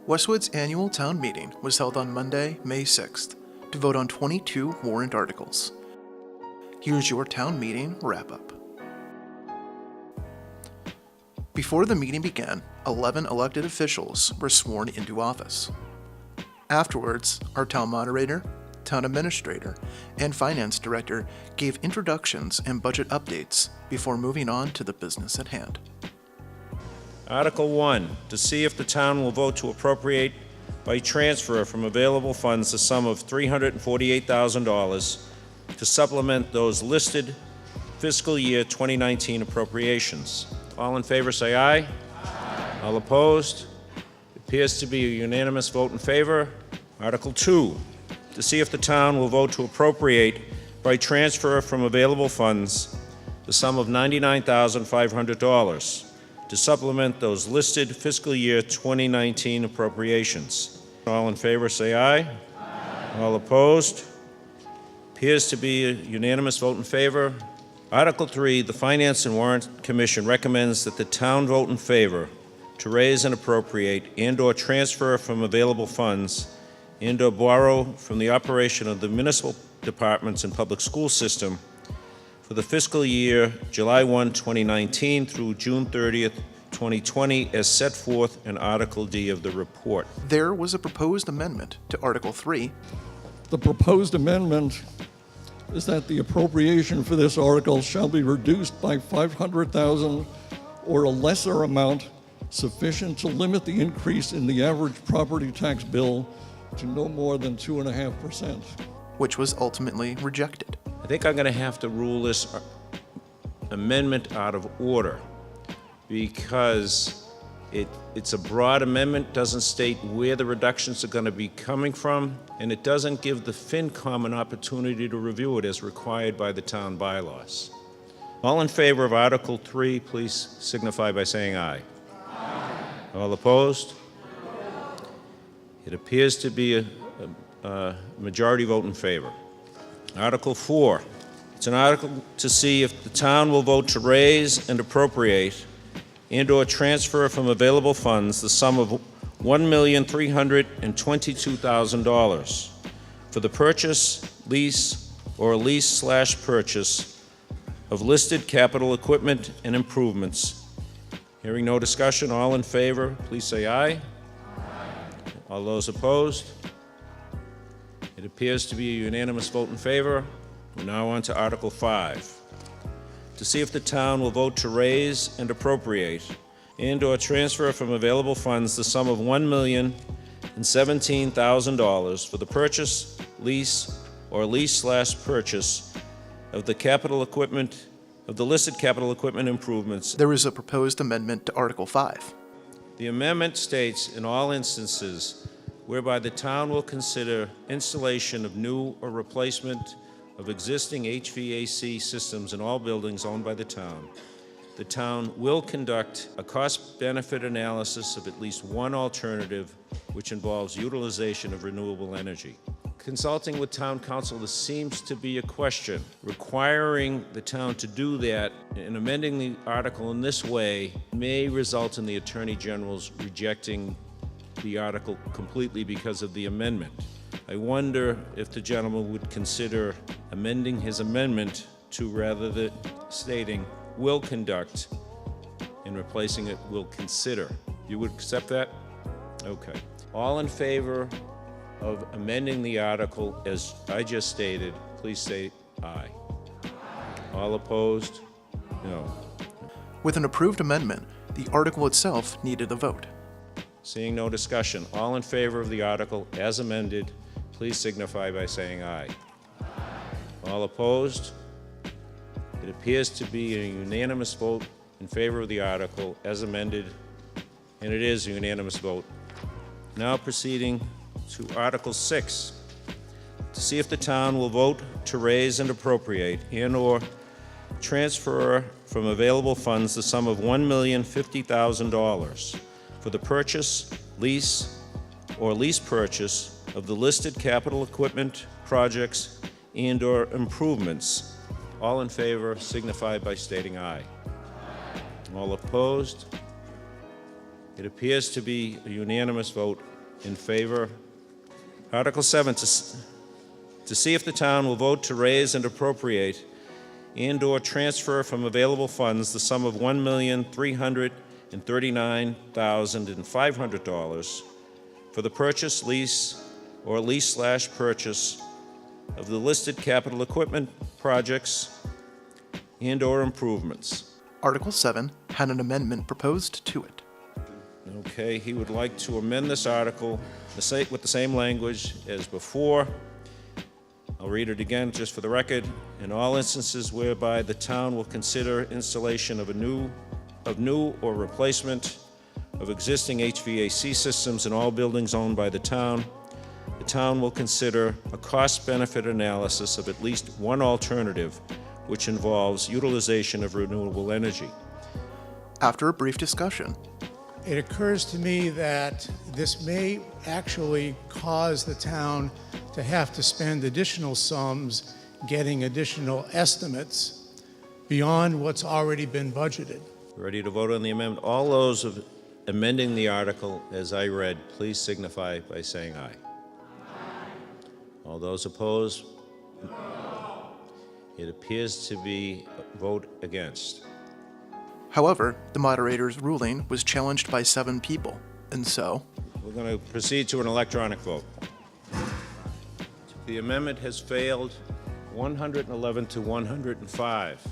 Westwood's annual town meeting was held on Monday, May 6th, to vote on 22 warrant articles. Here's your town meeting wrap-up. Before the meeting began, 11 elected officials were sworn into office. Afterwards, our town moderator, town administrator, and finance director gave introductions and budget updates before moving on to the business at hand. Article 1, to see if the town will vote to appropriate by transfer from available funds the sum of $348,000 to supplement those listed fiscal year 2019 appropriations. All in favor say aye. Aye. All opposed? It appears to be a unanimous vote in favor. Article 2, to see if the town will vote to appropriate by transfer from available funds the sum of $99,500 to supplement those listed fiscal year 2019 appropriations. All in favor say aye. Aye. All opposed? Appears to be a unanimous vote in favor. Article 3, the Finance and Warrant Commission recommends that the town vote in favor to raise and appropriate and/or transfer from available funds and/or borrow from the operation of the municipal departments and public school system for the fiscal year July 1, 2019 through June 30th, 2020 as set forth in Article D of the report. There was a proposed amendment to Article 3. The proposed amendment is that the appropriation for this article shall be reduced by $500,000 or a lesser amount sufficient to limit the increase in the average property tax bill to no more than 2.5%. Which was ultimately rejected. I think I'm going to have to rule this amendment out of order because it's a broad amendment, doesn't state where the reductions are going to be coming from, and it doesn't give the FinCom an opportunity to review it as required by the town bylaws. All in favor of Article 3, please signify by saying aye. Aye. All opposed? It appears to be a majority vote in favor. Article 4, it's an article to see if the town will vote to raise and appropriate and/or transfer from available funds the sum of $1,322,000 for the purchase, lease, or lease/purchase of listed capital equipment and improvements. Hearing no discussion, all in favor, please say aye. Aye. All those opposed? It appears to be a unanimous vote in favor. We're now on to Article 5. To see if the town will vote to raise and appropriate and/or transfer from available funds the sum of $1,017,000 for the purchase, lease, or lease/purchase of the capital equipment, of the listed capital equipment improvements. There is a proposed amendment to Article 5. The amendment states, in all instances whereby the town will consider installation of new or replacement of existing HVAC systems in all buildings owned by the town will conduct a cost-benefit analysis of at least one alternative which involves utilization of renewable energy. Consulting with town council, this seems to be a question. Requiring the town to do that and amending the article in this way may result in the Attorney General's rejecting the article completely because of the amendment. I wonder if the gentleman would consider amending his amendment to, rather than stating will conduct and replacing it will consider. You would accept that? Okay. All in favor of amending the article as I just stated, please say aye. All opposed? No. With an approved amendment, the article itself needed a vote. Seeing no discussion, all in favor of the article as amended, please signify by saying aye. All opposed? It appears to be a unanimous vote in favor of the article as amended, and it is a unanimous vote. Now proceeding to Article 6, to see if the town will vote to raise and appropriate and/or transfer from available funds the sum of $1,050,000 for the purchase, lease, or lease purchase of the listed capital equipment, projects, and/or improvements. All in favor signify by stating aye. All opposed? It appears to be a unanimous vote in favor. Article 7, to see if the town will vote to raise and appropriate and/or transfer from available funds the sum of $1,339,500 for the purchase, lease, or lease/purchase of the listed capital equipment projects and/or improvements. Article 7 had an amendment proposed to it. Okay, he would like to amend this article with the same language as before. I'll read it again just for the record. In all instances whereby the town will consider installation of new or replacement of existing HVAC systems in all buildings owned by the town will consider a cost-benefit analysis of at least one alternative, which involves utilization of renewable energy. After a brief discussion, it occurs to me that this may actually cause the town to have to spend additional sums getting additional estimates beyond what's already been budgeted. Ready to vote on the amendment? All those of amending the article as I read, please signify by saying aye. All those opposed? No. It appears to be a vote against. however, the moderator's ruling was challenged by 7 people, and so We're going to proceed to an electronic vote. The amendment has failed 111 to 105.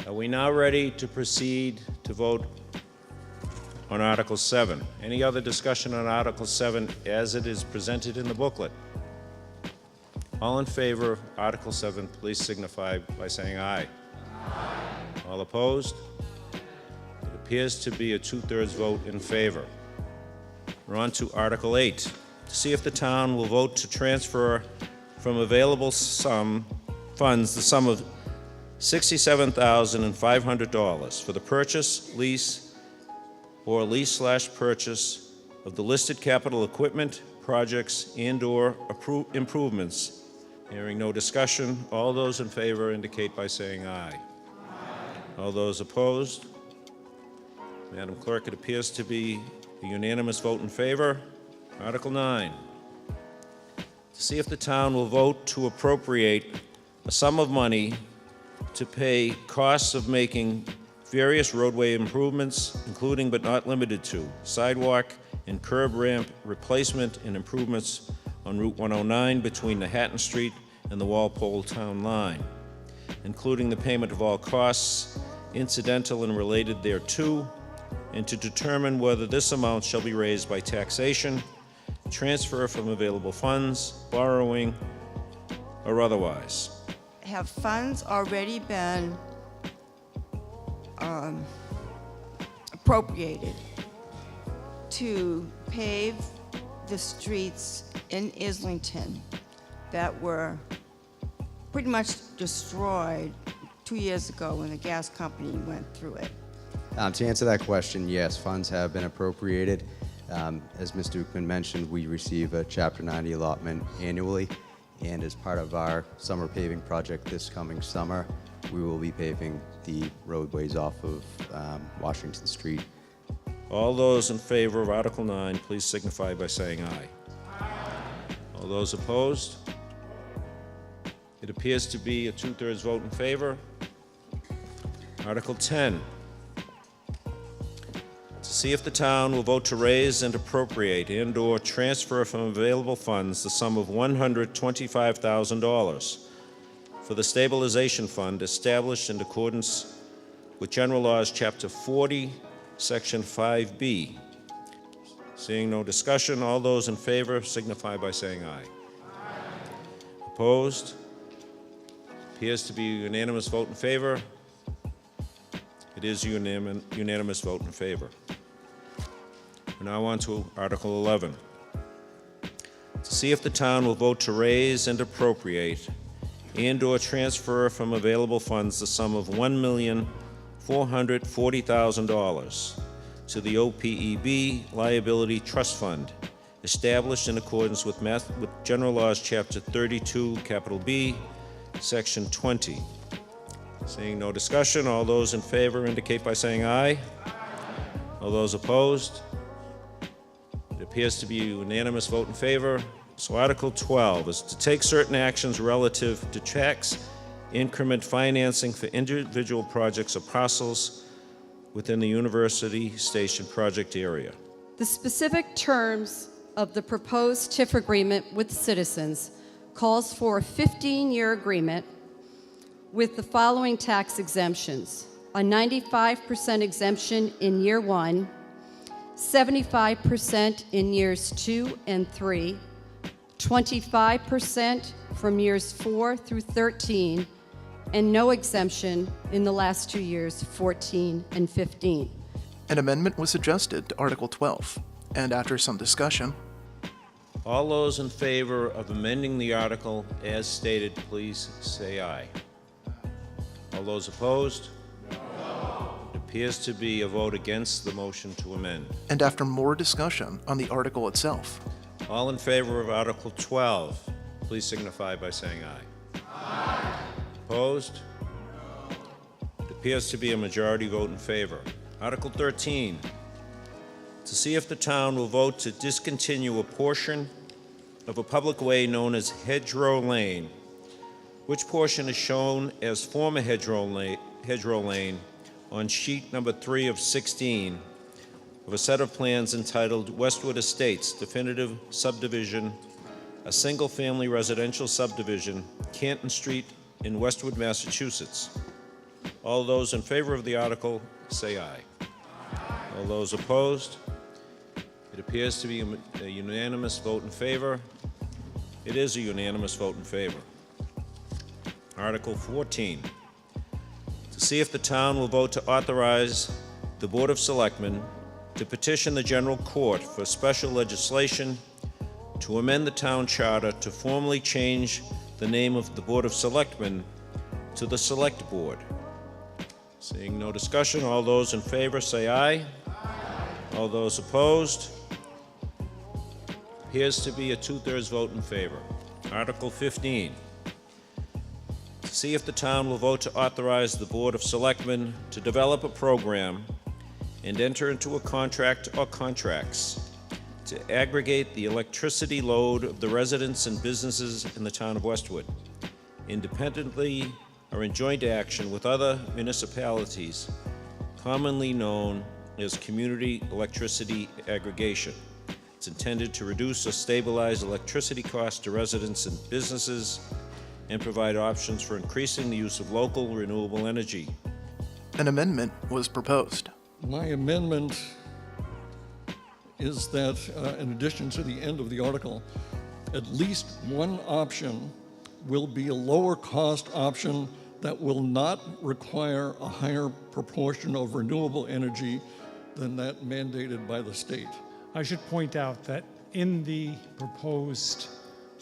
Are we now ready to proceed to vote on Article 7? Any other discussion on Article 7 as it is presented in the booklet? All in favor of Article 7, please signify by saying aye. Aye. All opposed? It appears to be a 2/3 vote in favor. We're on to Article 8. To see if the town will vote to transfer from available funds the sum of $67,500 for the purchase, lease, or lease/purchase of the listed capital equipment, projects, and/or improvements. Hearing no discussion, all those in favor indicate by saying aye. Aye. All those opposed? Madam Clerk, it appears to be a unanimous vote in favor. Article 9. To see if the town will vote to appropriate a sum of money to pay costs of making various roadway improvements, including but not limited to sidewalk and curb ramp replacement and improvements on Route 109 between the Hatton Street and the Walpole Town Line, including the payment of all costs incidental and related thereto, and to determine whether this amount shall be raised by taxation, transfer from available funds, borrowing, or otherwise. Have funds already been appropriated to pave the streets in Islington that were pretty much destroyed 2 years ago when the gas company went through it? To answer that question, yes, funds have been appropriated. As Mr. Uckman mentioned, we receive a Chapter 90 allotment annually, and as part of our summer paving project this coming summer, we will be paving the roadways off of Washington Street. All those in favor of Article 9, please signify by saying aye. Aye. All those opposed? It appears to be a 2/3 vote in favor. Article 10. To see if the town will vote to raise and appropriate and/or transfer from available funds the sum of $125,000 for the stabilization fund established in accordance with General Laws, Chapter 40, Section 5B. Seeing no discussion, all those in favor signify by saying aye. Aye. Opposed? Appears to be a unanimous vote in favor. It is a unanimous vote in favor. We're now on to Article 11. To see if the town will vote to raise and appropriate and/or transfer from available funds the sum of $1,440,000 to the OPEB Liability Trust Fund, established in accordance with General Laws, Chapter 32, Capital B, Section 20. Seeing no discussion, all those in favor indicate by saying aye. Aye. All those opposed? It appears to be a unanimous vote in favor. So Article 12 is to take certain actions relative to tax increment financing for individual projects or parcels within the University Station project area. The specific terms of the proposed TIF agreement with citizens calls for a 15-year agreement with the following tax exemptions: a 95% exemption in year 1, 75% in years 2 and 3, 25% from years 4 through 13, and no exemption in the last 2 years, 14 and 15. An amendment was suggested to Article 12, and after some discussion, All those in favor of amending the article as stated, please say aye. All those opposed? No. It appears to be a vote against the motion to amend. and after more discussion on the article itself, All in favor of Article 12, please signify by saying aye. Aye. Opposed? No. It appears to be a majority vote in favor. Article 13, to see if the town will vote to discontinue a portion of a public way known as Hedgerow Lane, which portion is shown as former Hedgerow Lane on sheet number 3 of 16 of a set of plans entitled Westwood Estates Definitive Subdivision, a single-family residential subdivision, Canton Street in Westwood, Massachusetts. All those in favor of the article, say aye. All those opposed? It appears to be a unanimous vote in favor. It is a unanimous vote in favor. Article 14, to see if the town will vote to authorize the Board of Selectmen to petition the General Court for special legislation to amend the town charter to formally change the name of the Board of Selectmen to the Select Board. Seeing no discussion, all those in favor say aye. Aye. All those opposed? Appears to be a 2/3 vote in favor. Article 15, to see if the town will vote to authorize the Board of Selectmen to develop a program and enter into a contract or contracts to aggregate the electricity load of the residents and businesses in the town of Westwood, independently or in joint action with other municipalities, commonly known as community electricity aggregation. It's intended to reduce or stabilize electricity costs to residents and businesses and provide options for increasing the use of local renewable energy. an amendment was proposed. My amendment is that, in addition to the end of the article, at least one option will be a lower cost option that will not require a higher proportion of renewable energy than that mandated by the state. I should point out that in the proposed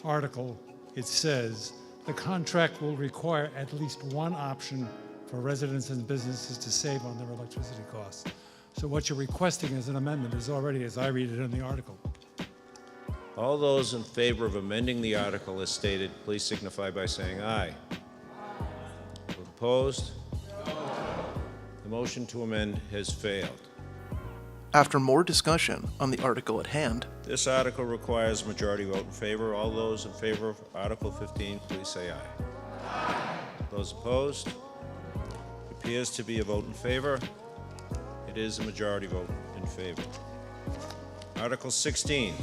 article, it says the contract will require at least one option for residents and businesses to save on their electricity costs. So what you're requesting as an amendment is already, as I read it in the article. All those in favor of amending the article as stated, please signify by saying aye. Opposed? No. The motion to amend has failed. After more discussion on the article at hand, This article requires a majority vote in favor. All those in favor of Article 15, please say aye. Aye. Those opposed? It appears to be a vote in favor. It is a majority vote in favor. Article 16,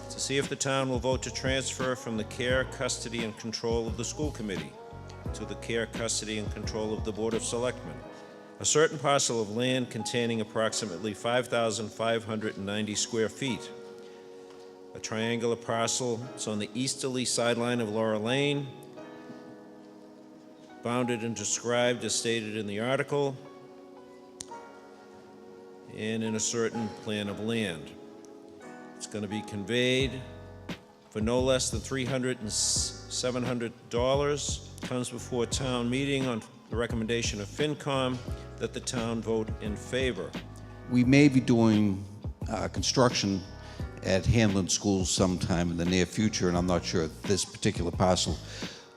to see if the town will vote to transfer from the care, custody, and control of the school committee to the care, custody, and control of the Board of Selectmen a certain parcel of land containing approximately 5,590 square feet. A triangular parcel. It's on the easterly sideline of Laura Lane, bounded and described as stated in the article, and in a certain plan of land. It's going to be conveyed for no less than $300 and $700. Comes before town meeting on the recommendation of FinCom that the town vote in favor. We may be doing construction at Hanlon Schools sometime in the near future, and I'm not sure if this particular parcel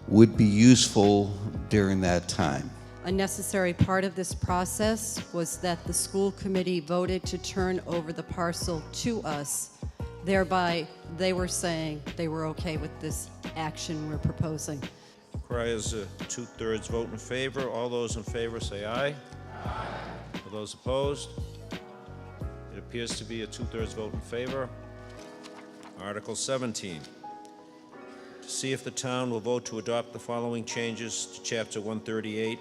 would be useful during that time. A necessary part of this process was that the school committee voted to turn over the parcel to us. Thereby, they were saying they were okay with this action we're proposing. Requires a 2/3 vote in favor. All those in favor say aye. Aye. All those opposed? It appears to be a 2/3 vote in favor. Article 17. To see if the town will vote to adopt the following changes to Chapter 138,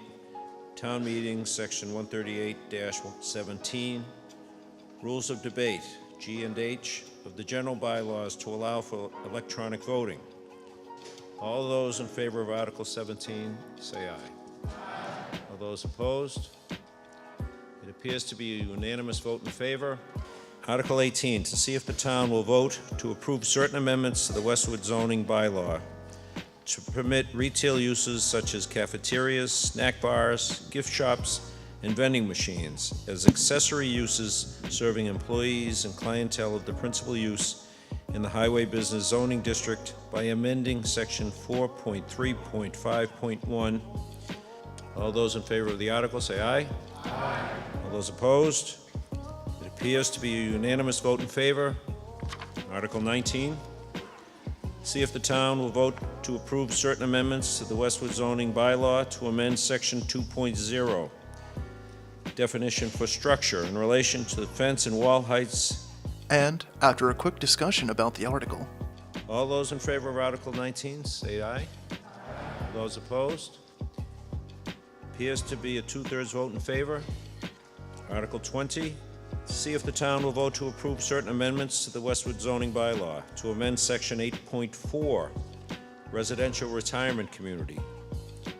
Town Meeting, Section 138-17, Rules of Debate, G and H, of the general bylaws to allow for electronic voting. All those in favor of Article 17, say aye. Aye. All those opposed? It appears to be a unanimous vote in favor. Article 18, to see if the town will vote to approve certain amendments to the Westwood zoning bylaw to permit retail uses such as cafeterias, snack bars, gift shops, and vending machines as accessory uses serving employees and clientele of the principal use in the Highway Business Zoning District by amending Section 4.3.5.1. All those in favor of the article say aye. Aye. All those opposed? It appears to be a unanimous vote in favor. Article 19. See if the town will vote to approve certain amendments to the Westwood zoning bylaw to amend Section 2.0, definition for structure in relation to the fence and wall heights. And after a quick discussion about the article, All those in favor of Article 19, say aye. Those opposed? Appears to be a 2/3 vote in favor. Article 20, see if the town will vote to approve certain amendments to the Westwood zoning bylaw to amend Section 8.4, residential retirement community.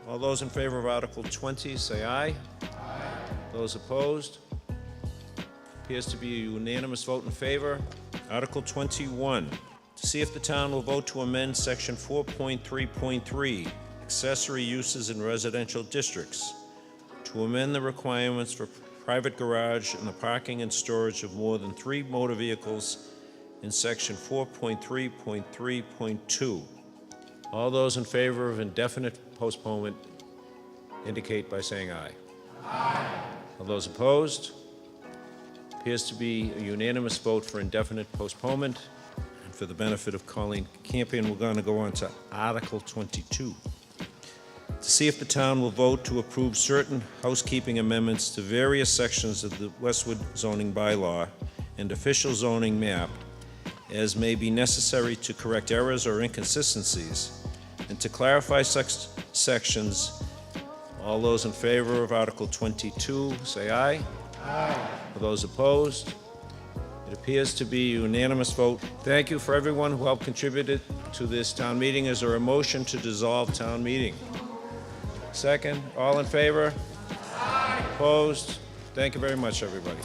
All those in favor of Article 20, say aye. Those opposed? Appears to be a unanimous vote in favor. Article 21, to see if the town will vote to amend Section 4.3.3, accessory uses in residential districts, to amend the requirements for private garage and the parking and storage of more than 3 motor vehicles in Section 4.3.3.2. All those in favor of indefinite postponement indicate by saying aye. All those opposed? Appears to be a unanimous vote for indefinite postponement. And for the benefit of Colleen Campion, we're going to go on to Article 22. To see if the town will vote to approve certain housekeeping amendments to various sections of the Westwood zoning bylaw and official zoning map as may be necessary to correct errors or inconsistencies and to clarify such sections. All those in favor of Article 22, say aye. Aye. For those opposed, it appears to be a unanimous vote. Thank you for everyone who helped contribute to this town meeting. Is there a motion to dissolve town meeting? Second, all in favor? Aye. Opposed? Thank you very much, everybody.